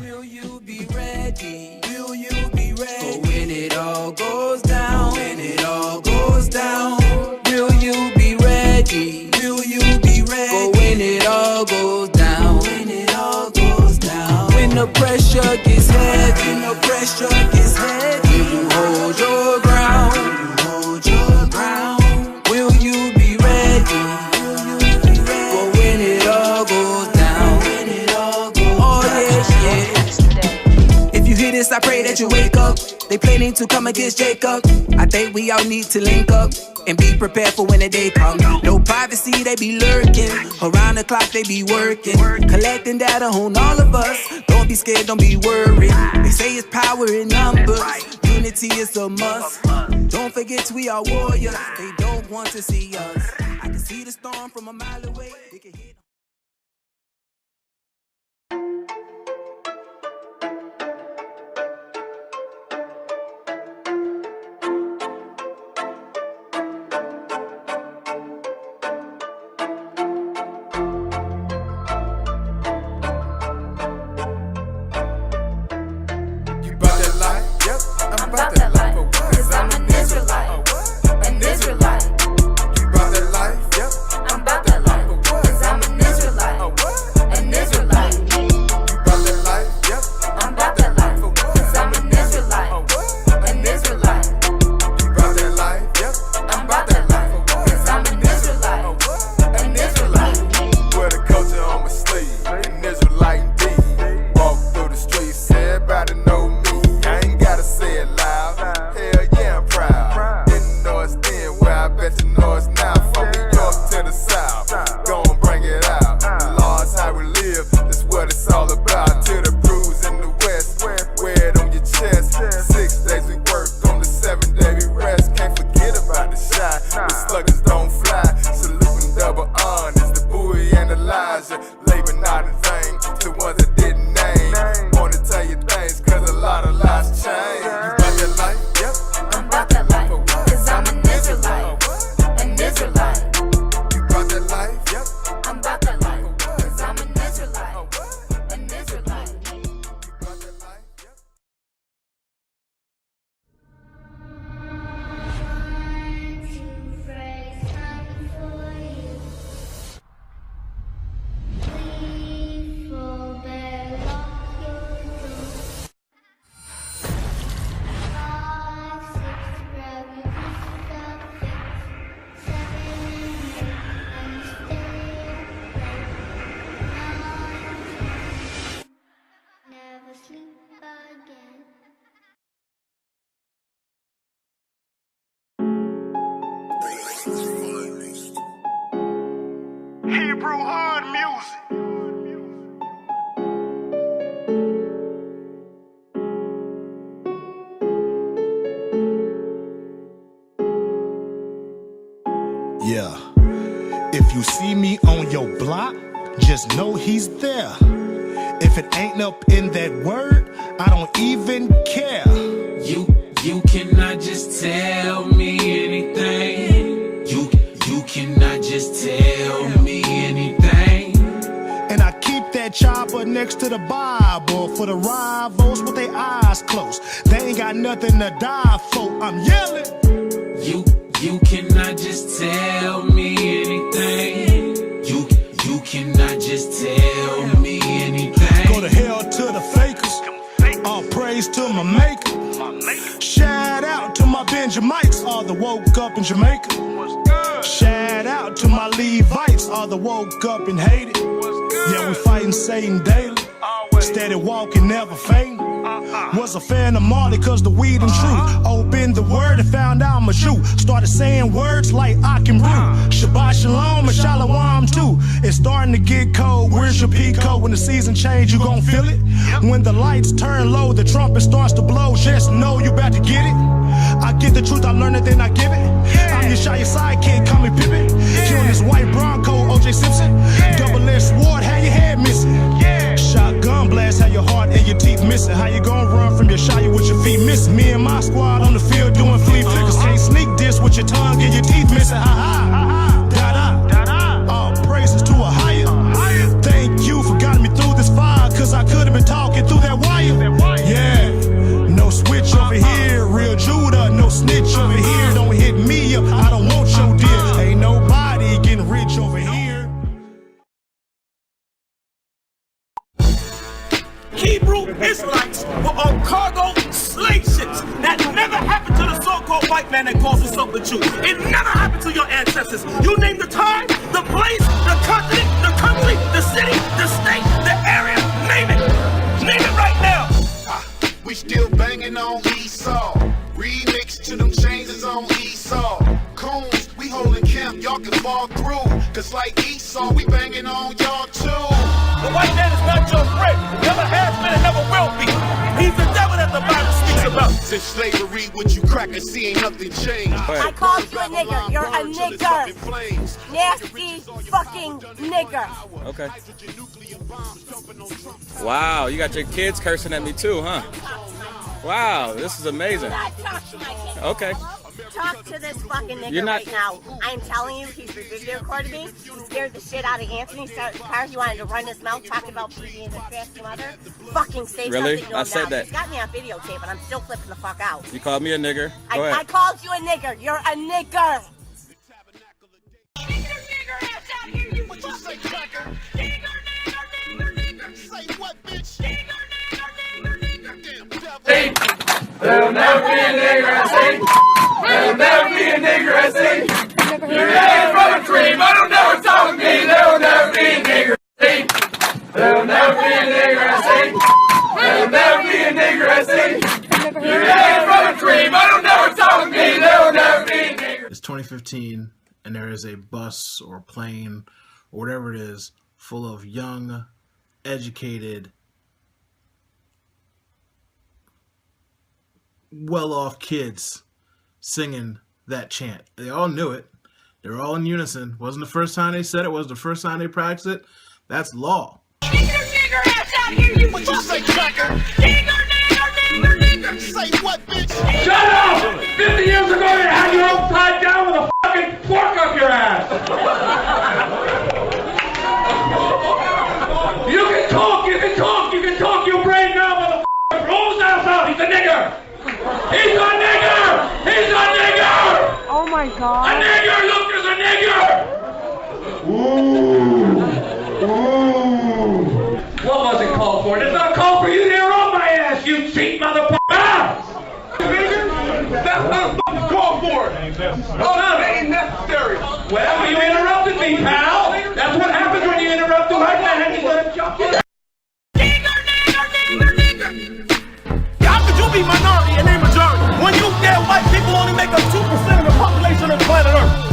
Will you be ready? Will you be ready? For when it all goes down, when it all goes down. Will you be ready? Will you be ready? For when it all goes down, when it all goes down. When the pressure gets heavy, when the pressure gets heavy, will you hold your ground? Will you hold your ground? Will you be ready? Will you be ready? For when it all goes down, when it all goes down. Oh yeah, yeah. If you hear this, I pray that you wake up. They planning to come against Jacob. I think we all need to link up and be prepared for when the day comes. No privacy, they be lurking. Around the clock, they be working. Collecting data on all of us. Don't be scared, don't be worried. They say it's power in numbers. Unity is a must. Don't forget we are warriors. They don't want to see us. I can see the storm from a mile away. They can hit. I'm about that life, cause I'm an Israelite. An Israelite. You about that life? Yep. I'm about that life, cause I'm an Israelite. An Israelite. You about that life? Yep. I'm about that life, cause I'm an Israelite. An Israelite. You about that life? Yep. I'm about that life, cause I'm an Israelite. An Israelite. Wear the culture on my sleeve, an Israelite indeed. Walk through the streets, everybody know me. I ain't gotta say it loud. Hell yeah, I'm proud. Didn't know it's then, well I bet you know it's now. From New York to the South, gon' bring it out. The Lord's how we live, that's what it's all about. To the bruise in the West, wear it on your chest. 6 days we work, on the 7th day we rest. Can't forget about the shot, the sluggers don't fly. Saluting double honors, the buoy and Elijah. Labor not in vain, to the ones that didn't name. Wanna tell you things, cause a lot of lives change. You about that life? Yep. I'm about that life, cause I'm an Israelite. An Israelite. You about that life? Yep. I'm about that life, cause I'm an Israelite. An Israelite. You about that life? Yep. Never sleep again. Hebrew hood music. Yeah, if you see me on your block, just know he's there. If it ain't up in that word, I don't even care. You cannot just tell me anything. You cannot just tell me anything. And I keep that chopper next to the Bible for the rivals with their eyes closed. They ain't got nothing to die for. I'm yelling. You cannot just tell me anything. You cannot just tell me anything. Go to hell to the fakers. All praise to my maker. Shout out to my Benjamites, all that woke up in Jamaica. Shout out to my Levites, all that woke up and hated. Yeah, we fighting Satan daily. Steady walking, never fainting. Was a fan of Marley cause the weed and truth. Opened the word and found out I'm a Jew. Started saying words like I can brew. Shabbat shalom and shalom too. It's starting to get cold. Where's your Pico? When the season change, you gon' feel it. When the lights turn low, the trumpet starts to blow. Just know you about to get it. I get the truth, I learn it, then I give it. I'm your shy sidekick, call me Pippin. Killing this white Bronco, O.J. Simpson. Double-edged sword, how your head missing. Shotgun blast, how your heart and your teeth missing. How you gon' run from your shy with your feet missing? Me and my squad on the field doing flea flickers. Can't sneak this with your tongue and your teeth missing. Ha ha, da da. All praises to a higher. Thank you for guiding me through this fire, cause I could've been talking through that Hebrew Israelites were on cargo slave ships. That never happened to the so-called white man that calls himself a Jew. It never happened to your ancestors. You name the time, the place, the continent, the country, the city, the state, the area, name it. Name it right now. We still banging on Esau. Remix to them changes on Esau. Coons, we holding camp, y'all can fall through. Cause like Esau, we banging on y'all too. The white man is not your friend. Never has been and never will be. He's the devil that the Bible speaks about. Since slavery, what you crackers see ain't nothing changed. I called you a nigger. You're a nigger. Nasty fucking nigger. Okay. Wow, you got your kids cursing at me too, huh? Wow, this is amazing. Talk to my kids. Okay. Talk to this fucking nigger right now. I'm telling you, he's video recorded me. He scared the shit out of Anthony. Started the car. He wanted to run his mouth, talking about PG and the crafty mother. Fucking say really? something to him I said now. that. He's got me on videotape, and I'm still flipping the fuck out. You called me a nigger. Go ahead. I called you a nigger. You're a nigger. What you say, cracker? Say what, bitch? There'll never be a nigger I see. There'll never be a nigger I see. You ain't from a tree, but don't never talk to me. There'll never be a nigger I see. There'll never be a nigger I see. There'll never be a nigger I see. You ain't from a tree, but don't never talk to me. There'll never be a nigger. It's 2015, and there is a bus or plane or whatever it is full of young, educated, well-off kids singing that chant. They all knew it. They were all in unison. Wasn't the first time they said it. Wasn't the first time they practiced it. That's law. Nigger ass out here, you what you say, cracker? Nigger. Say what, bitch? Shut up! 50 years ago, you had your own tied down with a fucking fork up your ass. You can talk, you can talk, you can talk your brain now, motherfucker. Roll his ass out, he's a nigger. He's a nigger! He's a nigger! Oh my God. A nigger! Look, there's a nigger! Ooh. What was it called for? It's not called for you to on my ass, you cheat motherfucker! That's not fucking called for. Oh, no, that ain't necessary. Well, you interrupted me, pal. That's what happens when you interrupt the white man. He's gonna jump in. How could you be minority and they majority? When you damn white people only make up 2% of the population of planet Earth.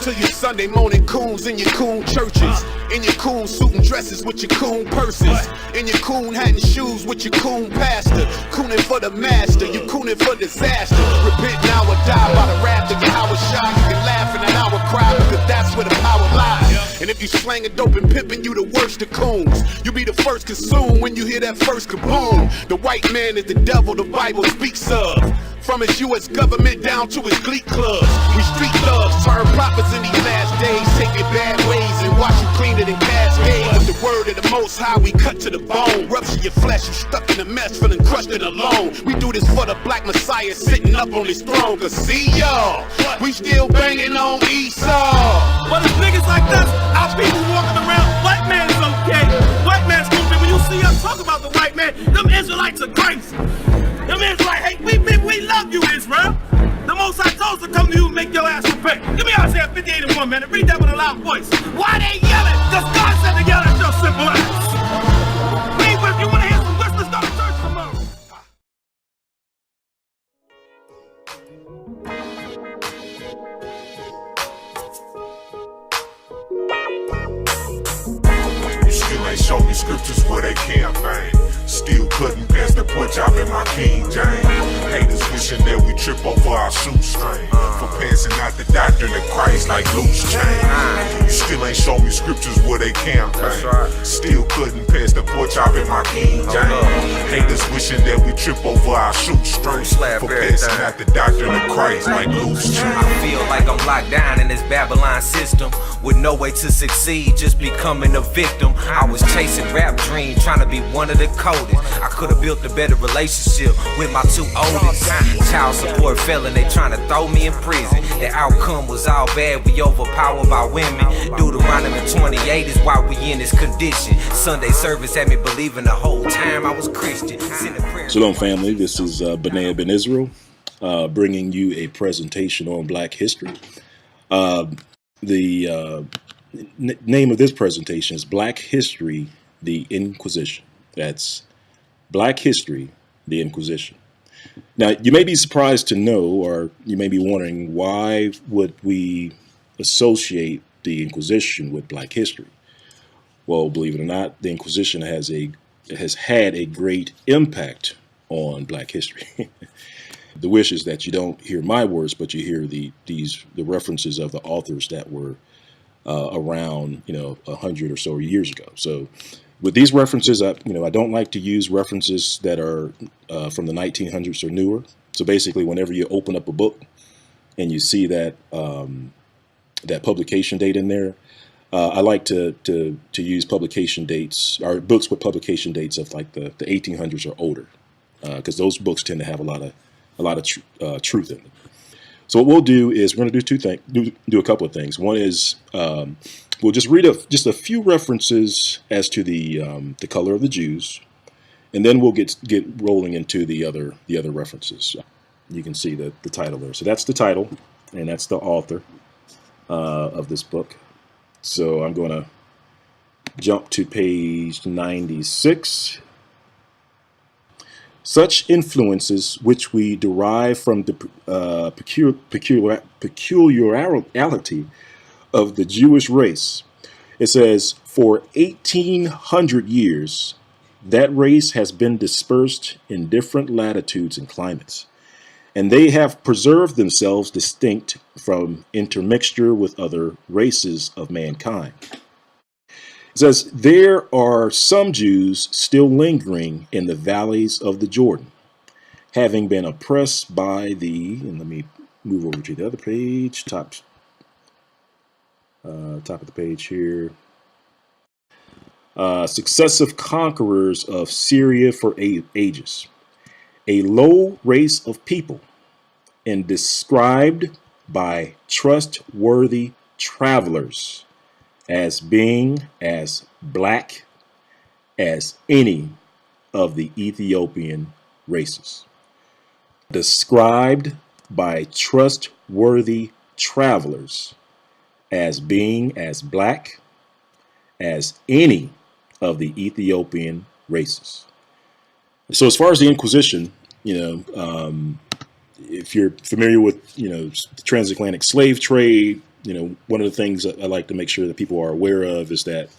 To your Sunday morning coons in your coon churches, in your coon suit and dresses with your coon purses, in your coon hat and shoes with your coon pastor, cooning for the master, you cooning for disaster. Repent now or die by the wrath of Yahweh Shai. You can laugh and an hour cry because that's where the power lies. And if you slanging dope and pimping, you the worst of coons. You be the first consumed when you hear that first kaboom. The white man is the devil the Bible speaks of. From his U.S. government down to his glee clubs. We street thugs, turn prophets in these last days. Take your bad ways and wash you cleaner than Cascade. With the word of the Most High, we cut to the bone. Rupture your flesh, you stuck in a mess, feeling crushed and alone. We do this for the black Messiah sitting up on his throne. Cause see y'all, we still banging on Esau. But it's niggas like this, our people walking around, white man's okay. White man's stupid. When you see us talk about the white man, them Israelites are crazy. Them Israelites, hey, we love you, Israel. The Most High told us to come to you and make your ass repent. Give me Isaiah 58 and 1 minute. Read that with a loud voice. Why they yelling? Because God said to yell at your simple ass. Please, but if you want to hear some whistles, go to church tomorrow. You still ain't show me scriptures where they campaign. Still couldn't pass the porch out in my King James. Haters wishing that we trip over our shoestring. For passing out the doctrine of Christ like loose chain. You still ain't show me scriptures where they campaign. Still couldn't pass the porch out in my King James. Haters wishing that we trip over our shoestring. For passing out the doctrine of Christ like loose chain. I feel like I'm locked down in this Babylon system with no way to succeed, just becoming a victim. I was chasing rap dreams, trying to be one of the coldest. I could've built the better relationship with my two oldest. Child support felon, they trying to throw me in prison. The outcome was all bad, we overpowered by women. Deuteronomy 28 is why we in this condition. Sunday service had me believing the whole time I was Christian. Shalom family, this is Benaiah Ben Israel, bringing you a presentation on Black history. The name of this presentation is Black History, the Inquisition. That's Black History, the Inquisition. Now, you may be surprised to know, or you may be wondering, why would we associate the Inquisition with Black history? Well, believe it or not, the Inquisition has had a great impact on Black history. The wish is that you don't hear my words, but you hear the references of the authors that were around 100 or so years ago. So with these references, I don't like to use references that are from the 1900s or newer. So basically, whenever you open up a book and you see that that publication date in there, I like to use publication dates or books with publication dates of like the 1800s or older, because those books tend to have a lot of truth in them. So what we'll do is we're going to do a couple of things. One is we'll just read just a few references as to the color of the Jews, and then we'll get rolling into the other references. You can see the title there. So that's the title, and that's the author of this book. So I'm going to jump to page 96. Such influences which we derive from the peculiarity of the Jewish race. It says, for 1800 years, that race has been dispersed in different latitudes and climates, and they have preserved themselves distinct from intermixture with other races of mankind. It says, there are some Jews still lingering in the valleys of the Jordan, having been oppressed by and let me move over to the other page, top of the page here. Successive conquerors of Syria for ages, a low race of people, and described by trustworthy travelers as being as black as any of the Ethiopian races. Described by trustworthy travelers as being as black as any of the Ethiopian races. So as far as the Inquisition, if you're familiar with, the transatlantic slave trade, one of the things that I like to make sure that people are aware of is that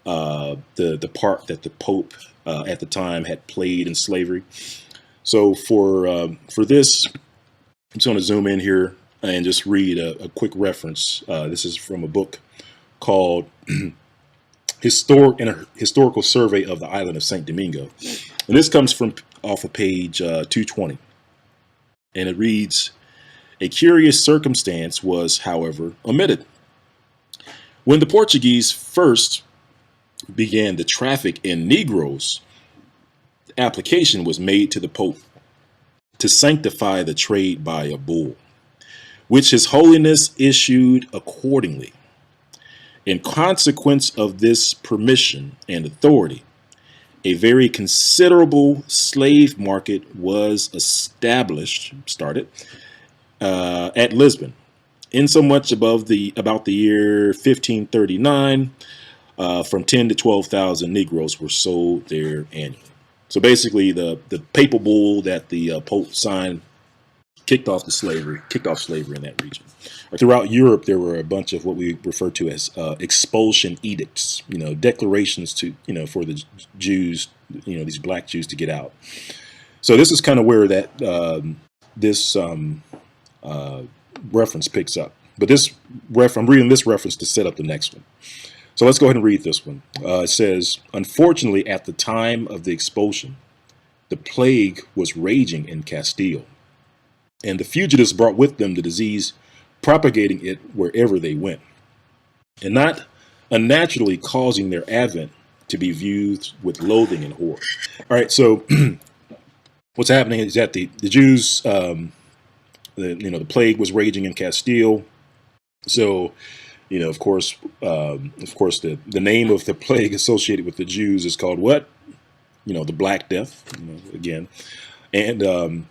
the part that the Pope at the time had played in slavery. So for this, I'm just going to zoom in here and just read a quick reference. This is from a book called Historical Survey of the Island of St. Domingo. And this comes from off of page 220. And it reads, a curious circumstance was, however, omitted. When the Portuguese first began the traffic in Negroes, application was made to the Pope to sanctify the trade by a bull, which His Holiness issued accordingly. In consequence of this permission and authority, a very considerable slave market was started at Lisbon, insomuch about the year 1539, from 10 to 12,000 Negroes were sold there annually. So basically, the papal bull that the Pope signed kicked off slavery in that region. Throughout Europe, there were a bunch of what we refer to as expulsion edicts, declarations to, for the Jews, these black Jews to get out. So this is kind of where that this reference picks up. But I'm reading this reference to set up the next one. So let's go ahead and read this one. It says, unfortunately, at the time of the expulsion, the plague was raging in Castile, and the fugitives brought with them the disease, propagating it wherever they went, and not unnaturally causing their advent to be viewed with loathing and horror. All right, so what's happening is that the Jews, the plague was raging in Castile. So, of course, the name of the plague associated with the Jews is called what? The Black Death. Again, and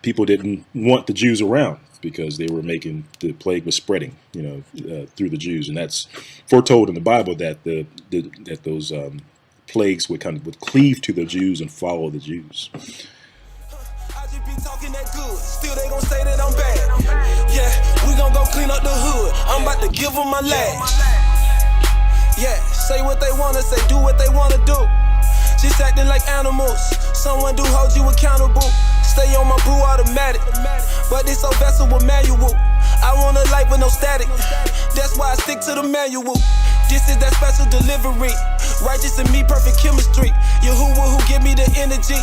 people didn't want the Jews around because they were making the plague was spreading, through the Jews, and that's foretold in the Bible that that those plagues would cleave to the Jews and follow the Jews. Talking that good, still they gon' say that I'm bad. Yeah, we gon' go clean up the hood. I'm about to give them my lash. Yeah, say what they wanna say, do what they wanna do. Just acting like animals. Someone do hold you accountable. Stay on my brew automatic, but this old vessel with manual. I want a life with no static. That's why I stick to the manual. This is that special delivery. Righteous and me, perfect chemistry. You who give me the energy.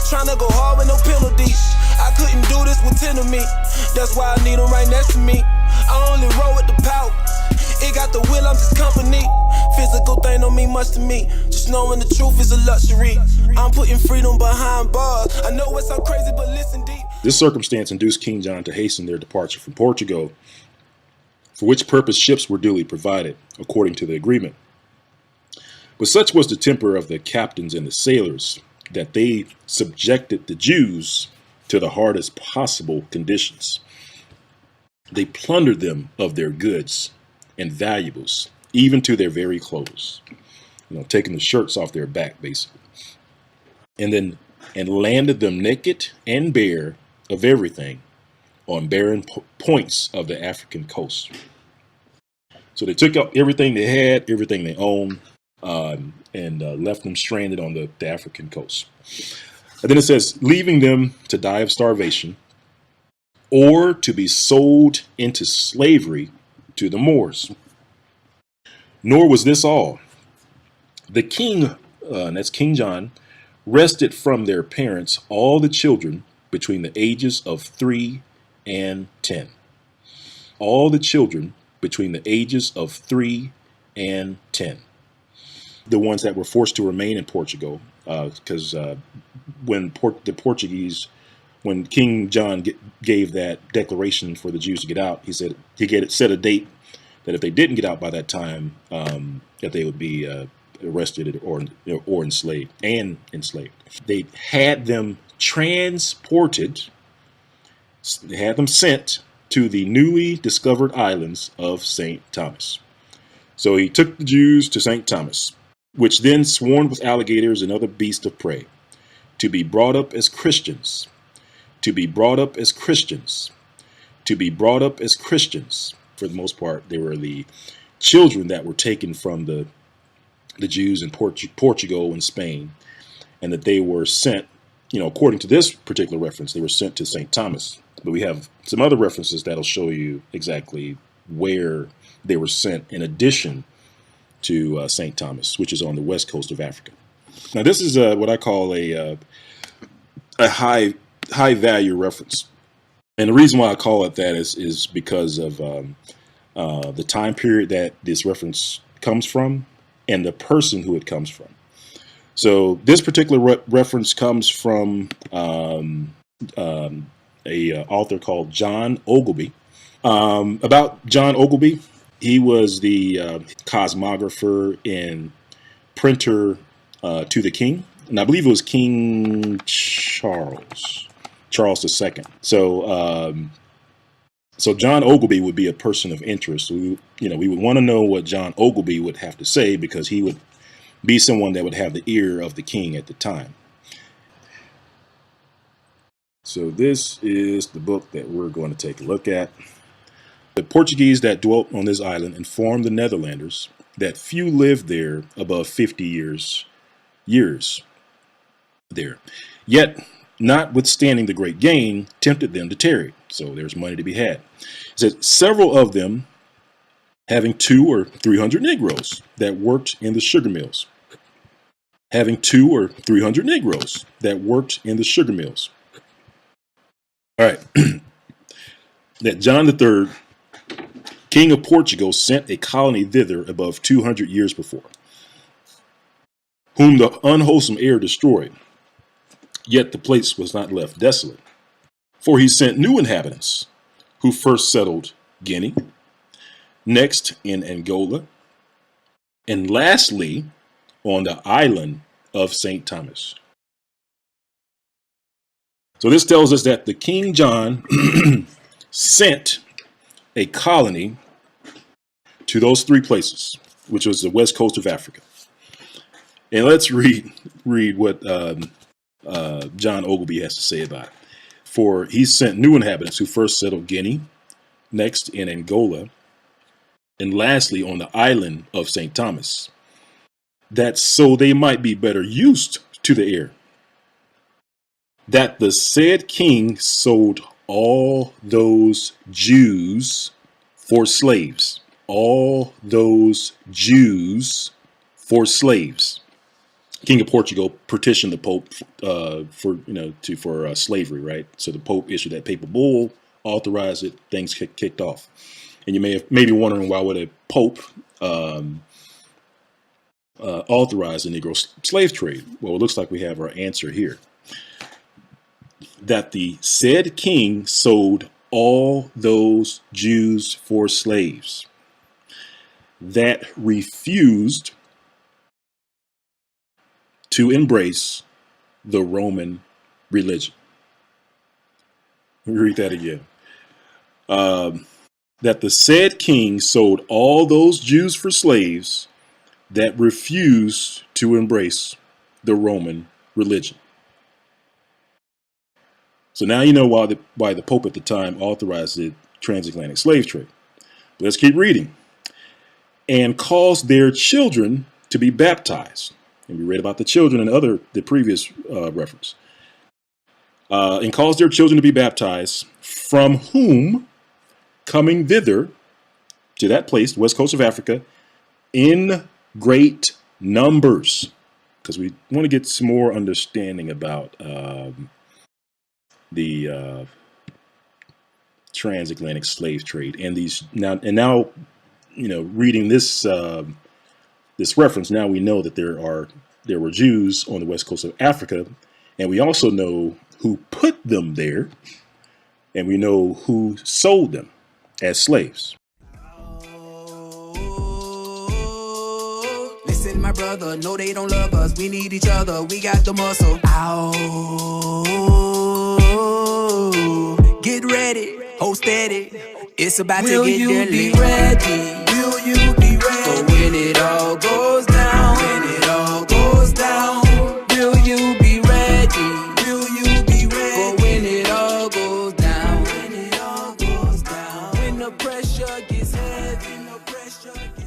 Tryna go hard with no penalties. I couldn't do this with 10 of me. That's why I need them right next to me. I only roll with the power. It got the will, I'm just company. Physical thing don't mean much to me. Just knowing the truth is a luxury. I'm putting freedom behind bars. I know it sounds crazy, but listen deep. This circumstance induced King John to hasten their departure from Portugal, for which purpose ships were duly provided, according to the agreement. But such was the temper of the captains and the sailors that they subjected the Jews to the hardest possible conditions. They plundered them of their goods and valuables, even to their very clothes, taking the shirts off their back, basically, and landed them naked and bare of everything on barren points of the African coast. So they took up everything they had, everything they owned, and left them stranded on the African coast. And then it says, leaving them to die of starvation or to be sold into slavery to the Moors. Nor was this all. The king, and that's King John, wrested from their parents all the children between the ages of 3 and 10. All the children between the ages of 3 and 10. The ones that were forced to remain in Portugal, because when King John gave that declaration for the Jews to get out, he said set a date that if they didn't get out by that time, that they would be arrested or enslaved. They had them transported. They had them sent to the newly discovered islands of St. Thomas. So he took the Jews to St. Thomas, which then swarmed with alligators and other beasts of prey, to be brought up as Christians, to be brought up as Christians, to be brought up as Christians. For the most part, they were the children that were taken from the Jews in Portugal and Spain, and that they were sent, according to this particular reference, they were sent to St. Thomas. But we have some other references that'll show you exactly where they were sent in addition to St. Thomas, which is on the west coast of Africa. Now, this is what I call a high value reference. And the reason why I call it that is because of the time period that this reference comes from and the person who it comes from. So this particular reference comes from a author called John Ogilvie. About John Ogilvie, he was the cosmographer and printer to the king, and I believe it was King Charles II. So John Ogilvie would be a person of interest. We would want to know what John Ogilvie would have to say, because he would be someone that would have the ear of the king at the time. So this is the book that we're going to take a look at. The Portuguese that dwelt on this island informed the Netherlanders that few lived there above 50 years there. Yet, notwithstanding the great gain, tempted them to tarry. So there's money to be had. It says several of them having 200 or 300 Negroes that worked in the sugar mills. Having 200 or 300 Negroes that worked in the sugar mills. All right. That John III, King of Portugal, sent a colony thither above 200 years before, whom the unwholesome air destroyed. Yet the place was not left desolate. For he sent new inhabitants, who first settled Guinea, next in Angola, and lastly on the island of St. Thomas. So this tells us that the King John sent a colony to those three places, which was the west coast of Africa. And let's read what John Ogilvy has to say about it. For he sent new inhabitants who first settled Guinea, next in Angola, and lastly on the island of St. Thomas, that so they might be better used to the air, that the said king sold all those Jews for slaves. All those Jews for slaves. King of Portugal petitioned the Pope for slavery, right? So the Pope issued that papal bull, authorized it, things kicked off. And you may be wondering, why would a Pope authorize the Negro slave trade? Well, it looks like we have our answer here. That the said king sold all those Jews for slaves that refused to embrace the Roman religion. Let me read that again. That the said king sold all those Jews for slaves that refused to embrace the Roman religion. So now you know why the Pope at the time authorized the transatlantic slave trade. But let's keep reading. And caused their children to be baptized. And we read about the children in the previous reference. And caused their children to be baptized, from whom, coming thither, to that place, the west coast of Africa, in great numbers. Because we want to get some more understanding about the transatlantic slave trade and now reading this this reference, now we know that there were Jews on the west coast of Africa, and we also know who put them there, and we know who sold them as slaves. Listen, my brother, no, they don't love us. We need each other. We got the muscle. Ow. Get ready, hold steady. It's about to get deadly. Will you be ready? Will you be ready? For when it all goes down. When it all goes down. Will you be ready? Will you be ready? For when it all goes down. When it all goes down. When the pressure gets heavy. When the pressure gets